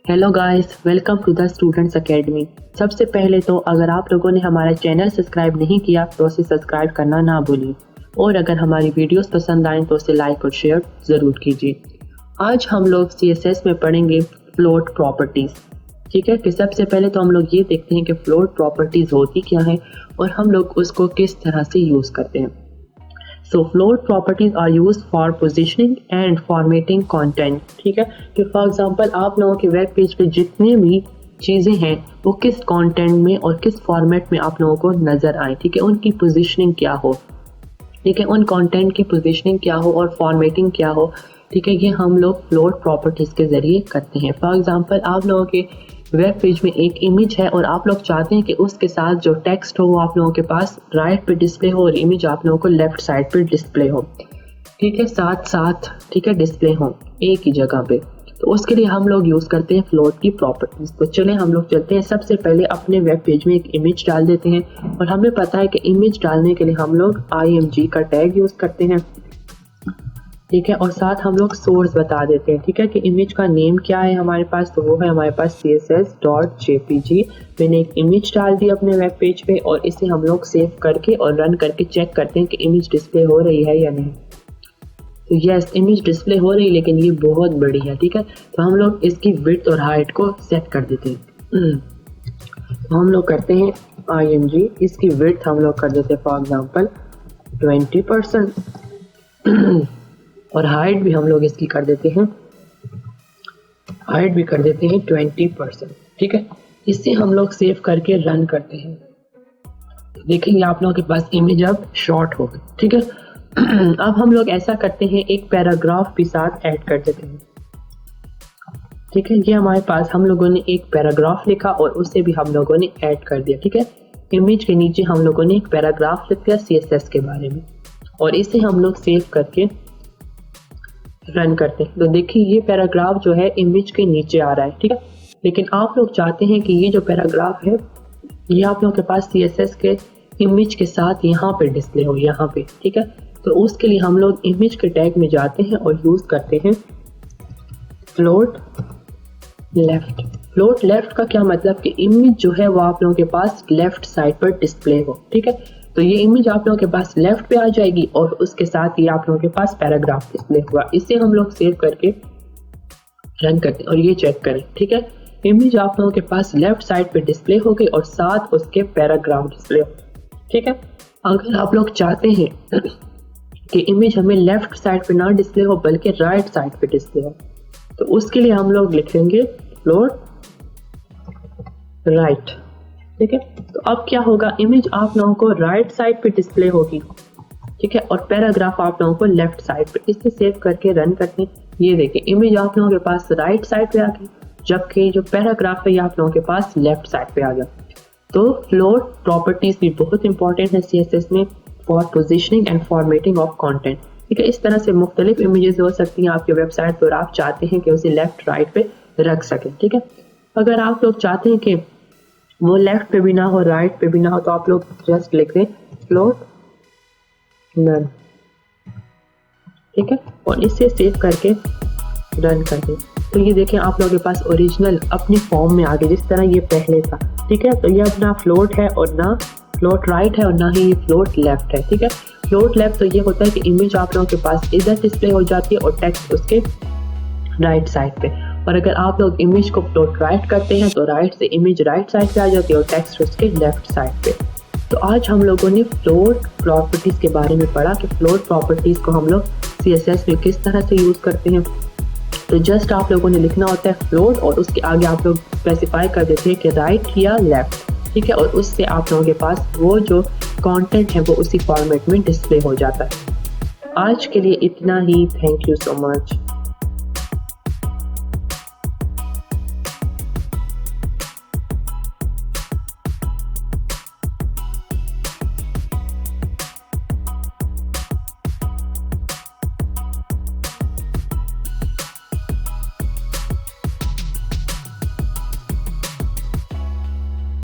Hello guys, welcome to the students academy. सबसे पहले तो अगर आप लोगों ने हमारा चैनल सब्सक्राइब नहीं किया तो उसे सब्सक्राइब करना ना भूलिए, और अगर हमारी वीडियोस पसंद आए तो उसे लाइक और शेयर ज़रूर कीजिए। आज हम लोग CSS में पढ़ेंगे फ्लोट प्रॉपर्टीज़। ठीक है, कि सबसे पहले तो हम लोग ये देखते हैं कि फ्लोट प्रॉपर्टीज़ होती क्या है और हम लोग उसको किस तरह से यूज़ करते हैं। So float properties are used for positioning and formatting content। ठीक है, कि फॉर एग्जांपल आप लोगों के वेब पेज पे जितनी भी चीज़ें हैं वो किस कंटेंट में और किस फॉर्मेट में आप लोगों को नज़र आए। ठीक है, उनकी पोजीशनिंग क्या हो, ठीक है, उन कंटेंट की पोजीशनिंग क्या हो और फॉर्मेटिंग क्या हो। ठीक है, ये हम लोग फ्लोट प्रॉपर्टीज़ के ज़रिए करते हैं। फॉर एग्जांपल आप लोगों के वेब पेज में एक इमेज है और आप लोग चाहते हैं कि उसके साथ जो टेक्स्ट हो वो आप लोगों के पास राइट पे डिस्प्ले हो और इमेज आप लोगों को लेफ्ट साइड पे डिस्प्ले हो। ठीक है, साथ साथ ठीक है डिस्प्ले हो एक ही जगह पे। तो उसके लिए हम लोग यूज़ करते हैं फ्लोट की प्रॉपर्टीज। तो चले हम लोग चलते हैं, सबसे पहले अपने वेब पेज में एक इमेज डाल देते हैं और हमें पता है कि इमेज डालने के लिए हम लोग img का टैग यूज़ करते हैं। ठीक है, और साथ हम लोग सोर्स बता देते हैं। ठीक है, कि इमेज का नेम क्या है हमारे पास, तो वो है हमारे पास css.jpg। मैंने एक इमेज डाल दी अपने वेब पेज पे और इसे हम लोग सेव करके और रन करके चेक करते हैं कि इमेज डिस्प्ले हो रही है या नहीं। तो यस, इमेज डिस्प्ले हो रही है, लेकिन ये बहुत बड़ी है। ठीक है, तो हम लोग इसकी विड्थ और हाइट को सेट कर देते हैं। तो हम लोग करते हैं img, इसकी विड्थ हम लोग कर देते हैं फॉर एग्जाम्पल 20% और हाइट भी हम लोग इसकी कर देते हैं, हाइट भी कर देते हैं 20%। ठीक है, इससे हम लोग सेव करके रन करते हैं। देखेंगे आप लोगों के पास इमेज अब शॉर्ट हो गई। ठीक है, अब हम लोग ऐसा करते हैं, एक पैराग्राफ भी साथ ऐड कर देते हैं। ठीक है, ये हमारे पास हम लोगों ने एक पैराग्राफ लिखा और उसे भी हम लोगों ने ऐड कर दिया। ठीक है, इमेज के नीचे हम लोगों ने एक पैराग्राफ लिख दिया CSS के बारे में और इसे हम लोग सेव करके रन करते हैं। तो देखिए ये पैराग्राफ जो है इमेज के नीचे आ रहा है। ठीक है, लेकिन आप लोग चाहते हैं कि ये जो पैराग्राफ है ये आप लोगों के पास CSS के इमेज के साथ यहाँ पे डिस्प्ले हो, यहाँ पे। ठीक है, तो उसके लिए हम लोग इमेज के टैग में जाते हैं और यूज करते हैं फ्लोट लेफ्ट। फ्लोट लेफ्ट का क्या मतलब कि इमेज जो है वो आप लोगों के पास लेफ्ट साइड पर डिस्प्ले हो। ठीक है, तो ये इमेज आप लोगों के पास लेफ्ट पे आ जाएगी और उसके साथ ही आप लोगों के पास पैराग्राफ डिस्प्ले हुआ। इसे हम लोग सेव करके रन करते हैं और ये चेक करें। ठीक है, इमेज आप लोगों के पास लेफ्ट साइड पे डिस्प्ले हो गई और साथ उसके पैराग्राफ डिस्प्ले हो। ठीक है, अगर आप लोग चाहते हैं कि इमेज हमें लेफ्ट साइड पे ना डिस्प्ले हो बल्कि राइट साइड पे डिस्प्ले हो, तो उसके लिए हम लोग लिखेंगे फ्लोट राइट। ठीक है, तो अब क्या होगा, इमेज आप लोगों को राइट साइड पे डिस्प्ले होगी। ठीक है, और पैराग्राफ आप लोगों को लेफ्ट साइड पे। इसे सेव करके रन करते हैं। ये देखिए इमेज आप लोगों के पास राइट साइड पे आ गई, जबकि जो पैराग्राफ है ये आप लोगों के पास लेफ्ट साइड पे आ गया। तो फ्लोट प्रॉपर्टीज भी बहुत इंपॉर्टेंट है CSS में for positioning and formatting of content. ठीक है, इस तरह से मुख्तलिफ इमेजेस हो सकती हैं आपके वेबसाइट पर, आप चाहते हैं कि उसे लेफ्ट राइट पे रख सकें। ठीक है, अगर आप लोग चाहते हैं कि वो लेफ्ट पे भी ना हो राइट पे भी ना हो तो आप लोग जस्ट लिख दें फ्लोट नन। ठीक है, और इसे सेव करके रन कर दें। तो ये देखें आप लोगों के पास ओरिजिनल अपने फॉर्म में आ गए जिस तरह ये पहले था। ठीक है, तो ये अब ना फ्लोट है और ना फ्लोट राइट है और ना ही ये फ्लोट लेफ्ट है। ठीक है, फ्लोट लेफ्ट तो ये होता है कि इमेज आप लोगों के पास इधर डिस्प्ले हो जाती है और टेक्स्ट उसके राइट साइड पे, और अगर आप लोग इमेज को फ्लोट राइट करते हैं तो राइट से इमेज राइट साइड पे आ जाती है और टेक्स्ट उसके लेफ्ट साइड पे। तो आज हम लोगों ने फ्लोट प्रॉपर्टीज के बारे में पढ़ा कि फ्लोट प्रॉपर्टीज को हम लोग CSS में किस तरह से यूज करते हैं। तो जस्ट आप लोगों ने लिखना होता है फ्लोट और उसके आगे आप लोग स्पेसिफाई कर देते हैं कि राइट या लेफ्ट। ठीक है, और उससे आप लोगों के पास वो जो कंटेंट है वो उसी फॉर्मेट में डिस्प्ले हो जाता है। आज के लिए इतना ही। Thank you so much.